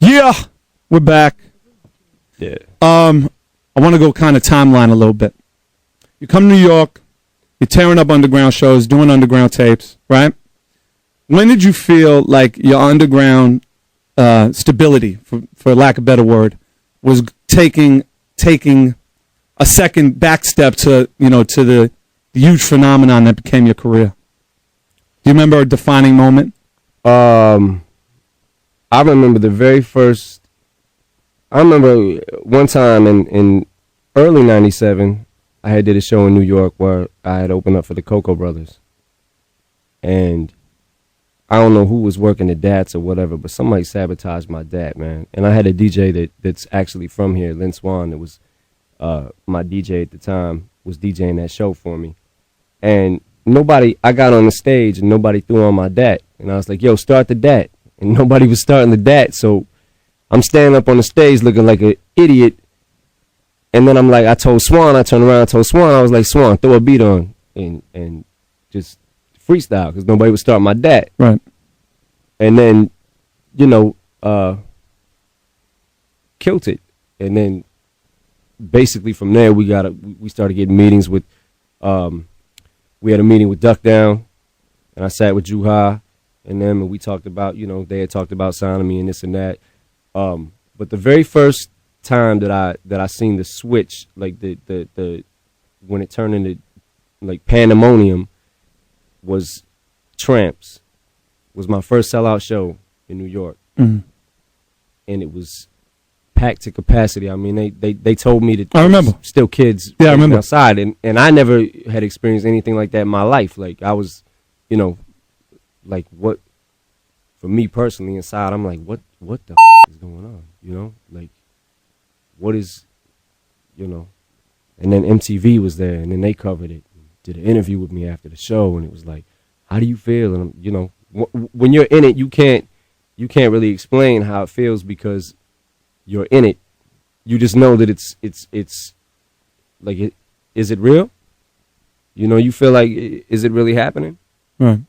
Yeah, we're back. Yeah. I want to go kind of timeline a little bit. You come to New York, you're tearing up underground shows, doing underground tapes, right? When did you feel like your underground stability, for lack of a better word, was taking a second back step to the huge phenomenon that became your career? Do you remember a defining moment? I remember the very first. I remember one time in early '97, I had did a show in New York where I had opened up for the Cocoa Brothers, and I don't know who was working the DATs or whatever, but somebody sabotaged my DAT, man. And I had a DJ that's actually from here, Lynn Swan, that was my DJ at the time, was DJing that show for me. And I got on the stage and nobody threw on my DAT. And I was like, yo, start the DAT. And nobody was starting the DAT. So I'm standing up on the stage looking like an idiot. And then I told Swan, I turned around and told Swan, I was like, Swan, throw a beat on and just freestyle, because nobody would start my DAT. Right. And then, killed it. And then basically from there we started getting meetings with we had a meeting with Duck Down, and I sat with Juha and them, and we talked about, they had talked about signing me and this and that. But the very first time that I seen the switch, like the when it turned into like pandemonium, was Tramps. Was my first sellout show in New York. Mm-hmm. And it was packed to capacity. I mean, they told me that I remember still kids I remember outside, and I never had experienced anything like that in my life. Like I was, like what, for me personally inside, I'm like, what the is going on? Like what is, and then MTV was there, and then they covered it, did an interview with me after the show, and it was like, how do you feel? And when you're in it, you can't really explain how it feels because you're in it. You just know that it's like, is it real? You feel like, is it really happening? Right.